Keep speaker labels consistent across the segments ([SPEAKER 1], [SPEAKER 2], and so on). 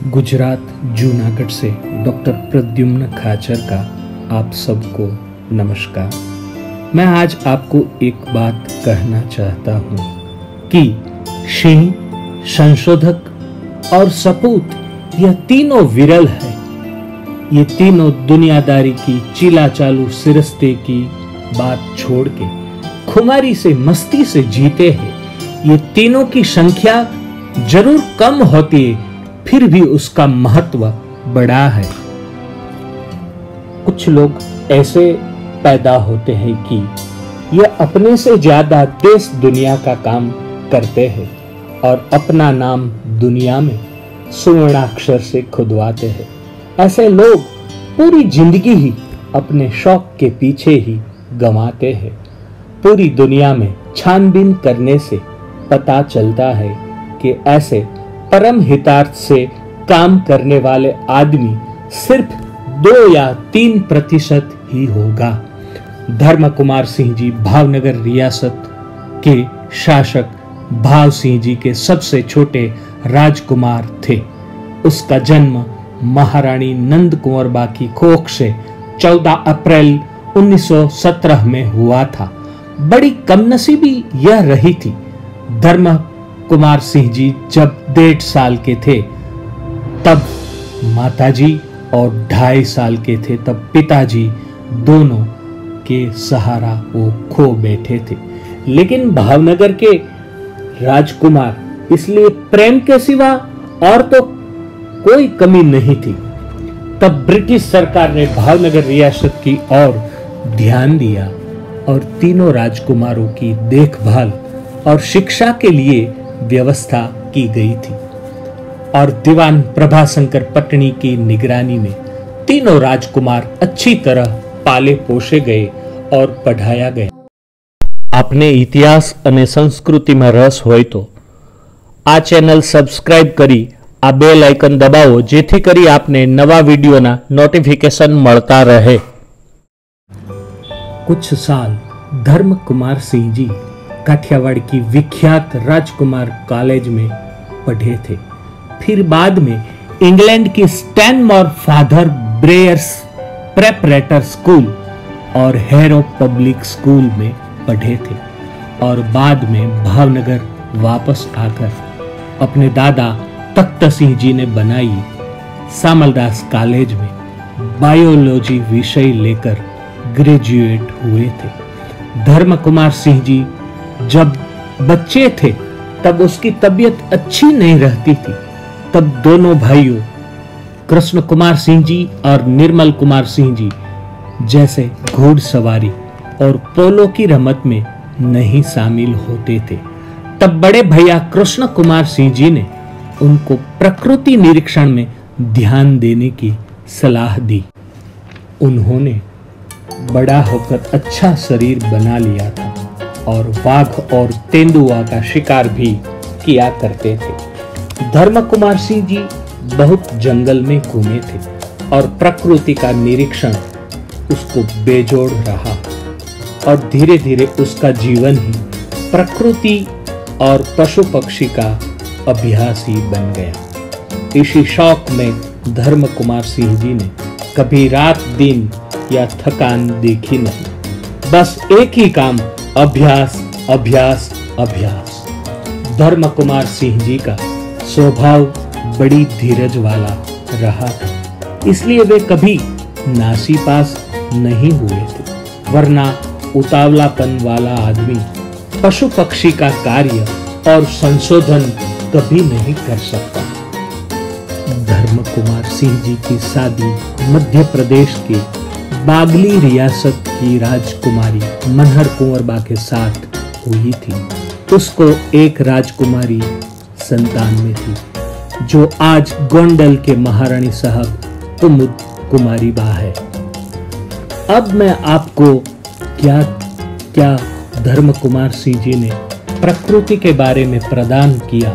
[SPEAKER 1] गुजरात जूनागढ़ से डॉक्टर प्रद्युम्न खाचर का आप सबको नमस्कार। मैं आज आपको एक बात कहना चाहता हूँ कि सिंह, संशोधक और सपूत यह तीनों विरल है। ये तीनों दुनियादारी की चिला चालू सिरस्ते की बात छोड़ के खुमारी से मस्ती से जीते हैं। ये तीनों की संख्या जरूर कम होती है, फिर भी उसका महत्व बड़ा है। कुछ लोग ऐसे पैदा होते हैं कि ये अपने से ज्यादा देश दुनिया का काम करते हैं और अपना नाम दुनिया में सुवर्णाक्षर से खुदवाते हैं। ऐसे लोग पूरी जिंदगी ही अपने शौक के पीछे ही गंवाते हैं। पूरी दुनिया में छानबीन करने से पता चलता है कि ऐसे परम हितार्थ से काम करने वाले आदमी सिर्फ 2 या 3% ही होगा। धर्म कुमार सिंह जी भावनगर रियासत के शासक भाव सिंह जी के सबसे छोटे राजकुमार थे। उसका जन्म महारानी नंद कुंवरबा की कोख से 14 अप्रैल 1917 में हुआ था। बड़ी कमनसीबी यह रही थी। धर्म कुमार सिंह जी जब 1.5 साल के थे तब माताजी और 2.5 साल के थे तब पिताजी दोनों के सहारा वो खो बैठे थे। लेकिन भावनगर के राजकुमार इसलिए प्रेम के सिवा और तो कोई कमी नहीं थी। तब ब्रिटिश सरकार ने भावनगर रियासत की ओर ध्यान दिया और तीनों राजकुमारों की देखभाल और शिक्षा के लिए व्यवस्था की गई थी और दीवान प्रभाशंकर पटनी की निगरानी में तीनों राजकुमार अच्छी तरह पाले पोसे गए और पढ़ाया गया। आपने इतिहास અને સંસ્કૃતિમાં રસ હોય તો આ ચેનલ સબસ્ક્રાઇબ કરી આ બેલ આઇકન દબાવો જેથી કરી આપને નવા વિડિયોના નોટિફિકેશન મળતા રહે। कुछ साल धर्म कुमार सिंह जी काठियावाड़ की विख्यात राजकुमार कॉलेज में पढ़े थे। फिर बाद में इंग्लैंड की स्टैनमोर फादर ब्रेयर्स प्रेपरेटर स्कूल और हैरो पब्लिक स्कूल में पढ़े थे और बाद में भावनगर वापस आकर अपने दादा तख्त सिंह जी ने बनाई सामलदास कॉलेज में बायोलॉजी विषय लेकर ग्रेजुएट हुए थे। धर्म कुमार सिंह जी जब बच्चे थे तब उसकी तबीयत अच्छी नहीं रहती थी। तब दोनों भाइयों कृष्ण कुमार सिंह जी और निर्मल कुमार सिंह जी जैसे घोड़सवारी और पोलो की रमत में नहीं शामिल होते थे। तब बड़े भैया कृष्ण कुमार सिंह जी ने उनको प्रकृति निरीक्षण में ध्यान देने की सलाह दी। उन्होंने बड़ा होकर अच्छा शरीर बना लिया था और बाघ और तेंदुआ का शिकार भी किया करते थे। धर्म कुमार सिंह जी बहुत जंगल में घूमे थे और प्रकृति का निरीक्षण उसको बेजोड़ रहा और धीरे धीरे उसका जीवन ही प्रकृति और पशु पक्षी का अभ्यास ही बन गया। इसी शौक में धर्म कुमार सिंह जी ने कभी रात दिन या थकान देखी नहीं। बस एक ही काम, अभ्यास अभ्यास अभ्यास। धर्म कुमार सिंह जी का स्वभाव बड़ी धीरज वाला रहा था, इसलिए वे कभी नासीपास नहीं हुए थे। वरना उतावलापन वाला आदमी पशु पक्षी का कार्य और संशोधन कभी नहीं कर सकता। धर्म कुमार सिंह जी की शादी मध्य प्रदेश के बागली रियासत की राजकुमारी मनहर कुंवरबा के साथ हुई थी। उसको एक राजकुमारी संतान में थी जो आज गोंडल के महारानी साहब कुमुद कुमारी बा है। अब मैं आपको क्या क्या धर्म कुमार सिंह जी ने प्रकृति के बारे में प्रदान किया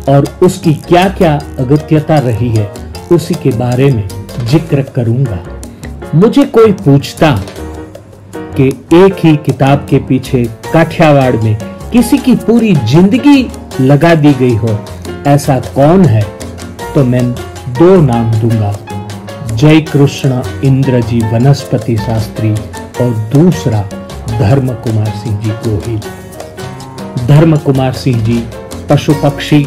[SPEAKER 1] और उसकी क्या क्या अगत्यता रही है उसी के बारे में जिक्र करूंगा। मुझे कोई पूछता कि एक ही किताब के पीछे काठियावाड़ में किसी की पूरी जिंदगी लगा दी गई हो, ऐसा कौन है, तो मैं दो नाम दूंगा, जय कृष्ण इंद्रजी वनस्पति शास्त्री और दूसरा धर्म कुमार सिंह जी गोहिल। धर्म कुमार सिंह जी पशु पक्षी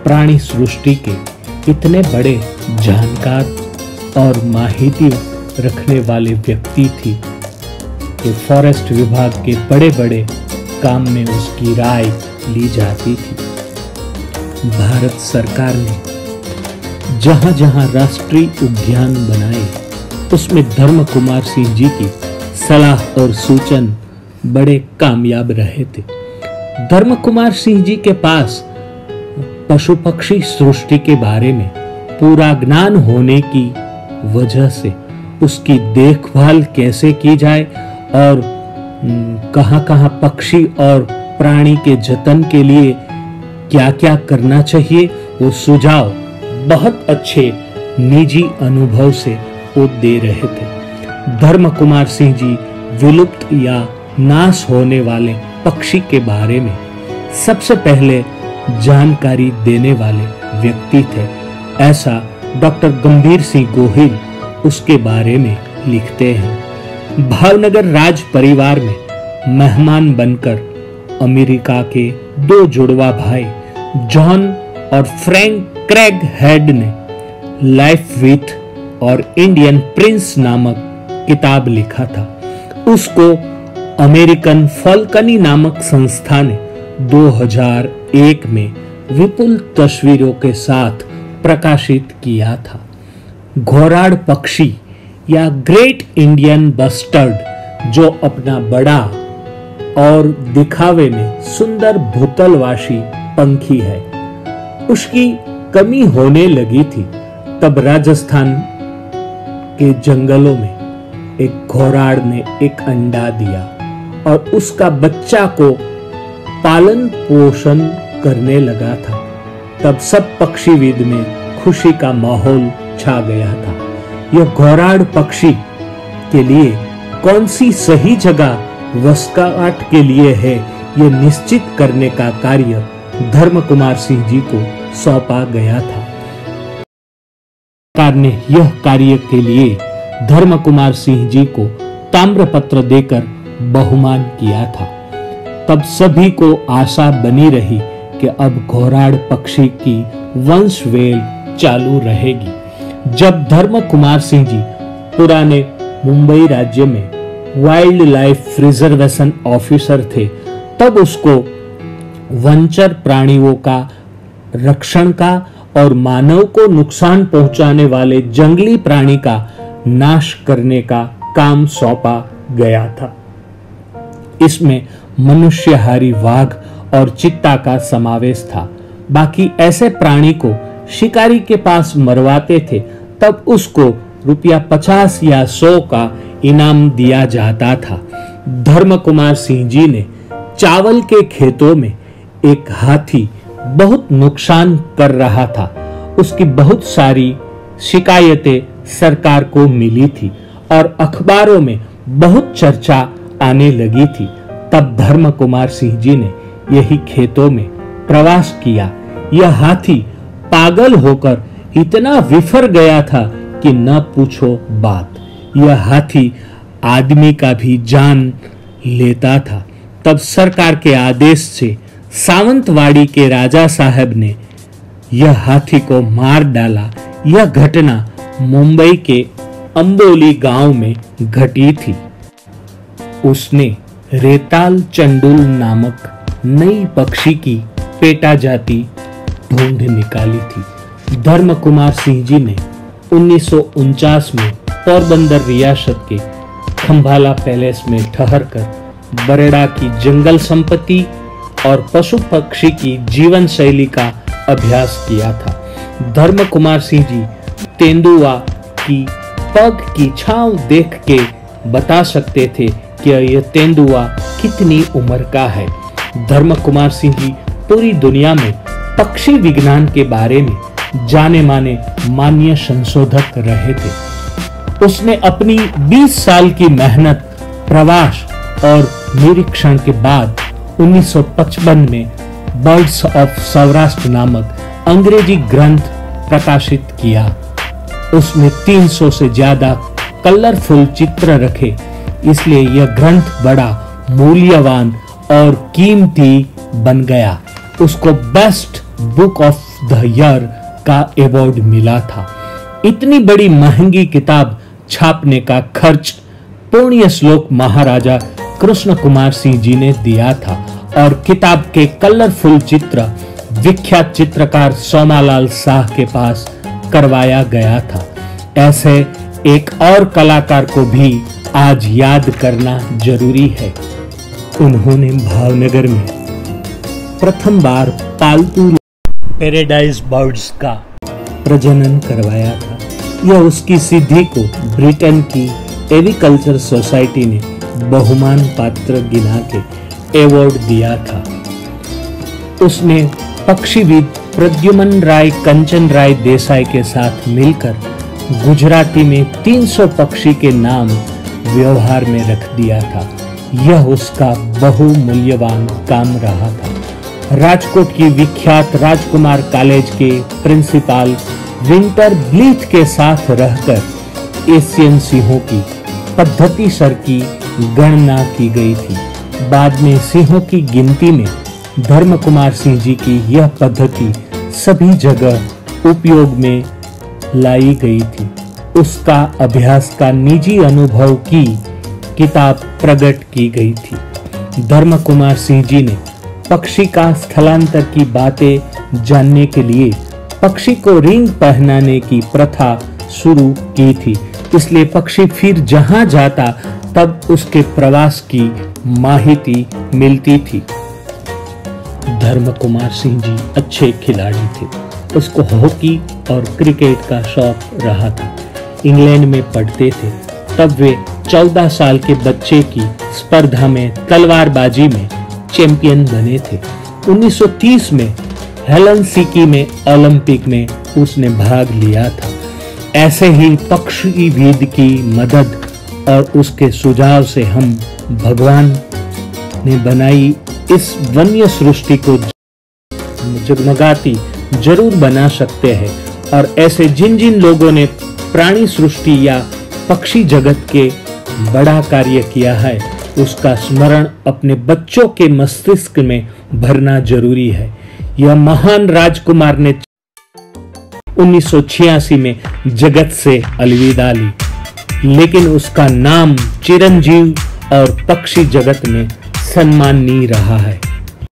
[SPEAKER 1] प्राणी सृष्टि के इतने बड़े जानकार और माहिती रखने वाले व्यक्ति थी कि फॉरेस्ट विभाग के बड़े बड़े काम में उसकी राय ली जाती थी। भारत सरकार ने जहां जहां राष्ट्रीय उद्यान बनाए उसमें धर्म कुमार सिंह जी की सलाह और सूचन बड़े कामयाब रहे थे। धर्म कुमार सिंह जी के पास पशु पक्षी सृष्टि के बारे में पूरा ज्ञान होने की वजह से उसकी देखभाल कैसे की जाए और कहां-कहां पक्षी और प्राणी के जतन के लिए क्या-क्या करना चाहिए, वो सुझाव बहुत अच्छे निजी अनुभव से वो दे रहे थे। धर्म कुमार सिंह जी विलुप्त या नाश होने वाले पक्षी के बारे में सबसे पहले जानकारी देने वाले व्यक्ति थे, ऐसा डॉक्टर गंभीर सिंह गोहिल उसके बारे में लिखते हैं। भावनगर राज परिवार में मेहमान बनकर अमेरिका के दो जुड़वा भाई जॉन और फ्रैंक क्रेग हेड ने लाइफ विथ और इंडियन प्रिंस नामक किताब लिखा था। उसको अमेरिकन फॉल्कनी नामक संस्था ने 2001 में विपुल तस्वीरों के साथ प्रकाशित किया था। घोराड पक्षी या ग्रेट इंडियन बस्टर्ड, जो अपना बड़ा और दिखावे में सुंदर भूतलवासी पंखी है, उसकी कमी होने लगी थी। तब राजस्थान के जंगलों में एक घोराड ने एक अंडा दिया और उसका बच्चा को पालन पोषण करने लगा था। तब सब पक्षीविद में खुशी का माहौल छा गया था। यह घोराड पक्षी के लिए कौन सी सही जगह वसाहत के लिए है, यह निश्चित करने का कार्य धर्म कुमार सिंह जी को सौंपा गया था। सरकार ने यह कार्य के लिए धर्म कुमार सिंह जी को ताम्रपत्र देकर बहुमान किया था। तब सभी को आशा बनी रही कि अब घोराड पक्षी की वंशवेल चालू रहेगी। जब धर्म कुमार सिंह जी पुराने मुंबई राज्य में वाइल्ड लाइफ रिजर्वेशन ऑफिसर थे, तब उसको वनचर प्राणियों का रक्षण का और मानव को नुकसान पहुंचाने वाले जंगली प्राणी का नाश करने का काम सौंपा गया था। इसमें मनुष्यहारी वाघ और चित्ता का समावेश था। बाकी ऐसे प्राणी को शिकारी के पास मरवाते थे, तब उसको ₹50 या 100 का इनाम दिया जाता था। धर्म कुमार सिंह जी ने चावल के खेतों में एक हाथी बहुत नुकसान कर रहा था। उसकी बहुत सारी शिकायतें सरकार को मिली थी और अखबारों में बहुत चर्चा आने लगी थी। तब धर्म कुमार सिंह जी ने यही खेतों में प्रवास किया। यह हाथी पागल होकर इतना विफर गया था कि न पूछो बात। यह हाथी आदमी का भी जान लेता था। तब सरकार के आदेश से सावंतवाड़ी के राजा साहब ने यह हाथी को मार डाला। यह घटना मुंबई के अंबोली गांव में घटी थी। उसने रेताल चंडुल नामक नई पक्षी की पेटा जाति ढूंढ निकाली थी। धर्म कुमार सिंह जी ने 1949 में पोरबंदर रियासत के खंभाला पैलेस में ठहरकर बरेड़ा की जंगल संपत्ति और पशु पक्षी की जीवन शैली का अभ्यास किया था। धर्म कुमार सिंह जी तेंदुआ की पग की छांव देख के बता सकते थे कि यह तेंदुआ कितनी उम्र का है। धर्म कुमार सिंह जी पूरी दुनिया में पक्षी विज्ञान के बारे में जाने माने मान्य संशोधक रहे थे। उसने अपनी 20 साल की मेहनत, प्रवास और निरीक्षण के बाद 1955 में बर्ड्स ऑफ सौराष्ट्र नामक अंग्रेजी ग्रंथ प्रकाशित किया। उसमें 300 से ज्यादा कलरफुल चित्र रखे, इसलिए यह ग्रंथ बड़ा मूल्यवान और कीमती बन गया। उसको best book of the year का अवार्ड मिला था। इतनी बड़ी महंगी किताब छापने का खर्च पुण्य श्लोक महाराजा कृष्ण कुमार सिंह जी ने दिया था और किताब के कलरफुल चित्र विख्यात चित्रकार सोमालाल शाह के पास करवाया गया था। ऐसे एक और कलाकार को भी आज याद करना जरूरी है। उन्होंने भावनगर में प्रथम बार पालतू पैराडाइज बर्ड्स का प्रजनन करवाया था। यह उसकी सिद्धि को ब्रिटेन की एग्रीकल्चर सोसाइटी ने बहुमान पात्र गिना के अवार्ड दिया था। उसने पक्षीविद प्रद्युमन राय कंचन राय देसाई के साथ मिलकर गुजराती में 300 पक्षी के नाम व्यवहार में रख दिया था। यह उसका बहुमूल्यवान काम रहा था। राजकोट की विख्यात राजकुमार कॉलेज के प्रिंसिपल विंटर ब्लीथ के साथ रहकर एशियन सिंहों की पद्धतिसर की गणना की गई थी। बाद में सिंहों की गिनती में धर्म कुमार सिंह जी की यह पद्धति सभी जगह उपयोग में लाई गई थी। उसका अभ्यास का निजी अनुभव की किताब प्रकट की गई थी। धर्म कुमार सिंह जी ने पक्षी का स्थलांतर की बातें जानने के लिए पक्षी को रिंग पहनाने की प्रथा शुरू की थी। इसलिए पक्षी फिर जहां जाता तब उसके प्रवास की माहिती मिलती थी। धर्म कुमार सिंह जी अच्छे खिलाड़ी थे। उसको हॉकी और क्रिकेट का शौक रहा था। इंग्लैंड में पढ़ते थे तब वे 14 साल के बच्चे की स्पर्धा में तलवारबाजी में चैंपियन बने थे। 1930 में हेलसिंकी में ओलंपिक में उसने भाग लिया था। ऐसे ही पक्षीविद की मदद और उसके सुझाव से हम भगवान ने बनाई इस वन्य सृष्टि को जगमगाती जरूर बना सकते हैं। और ऐसे जिन जिन लोगों ने प्राणी सृष्टि या पक्षी जगत के बड़ा कार्य किया है, उसका स्मरण अपने बच्चों के मस्तिष्क में भरना जरूरी है। यह महान राजकुमार ने 1986 में जगत से अलविदा ली, लेकिन उसका नाम चिरंजीव और पक्षी जगत में सम्मानीय रहा है।